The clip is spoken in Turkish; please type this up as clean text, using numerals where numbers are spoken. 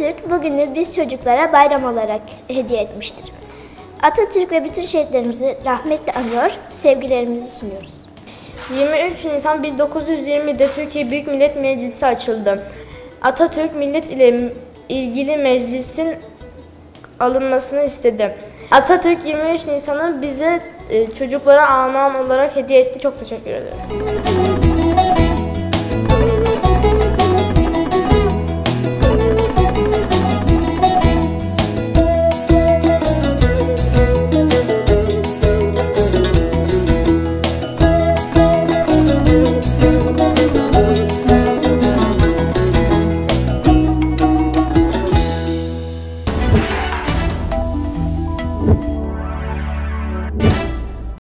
Atatürk bugünü biz çocuklara bayram olarak hediye etmiştir. Atatürk ve bütün şehitlerimizi rahmetle anıyor, sevgilerimizi sunuyoruz. 23 Nisan 1920'de Türkiye Büyük Millet Meclisi açıldı. Atatürk millet ile ilgili meclisin alınmasını istedi. Atatürk 23 Nisan'ı bize çocuklara armağan olarak hediye etti. Çok teşekkür ederim.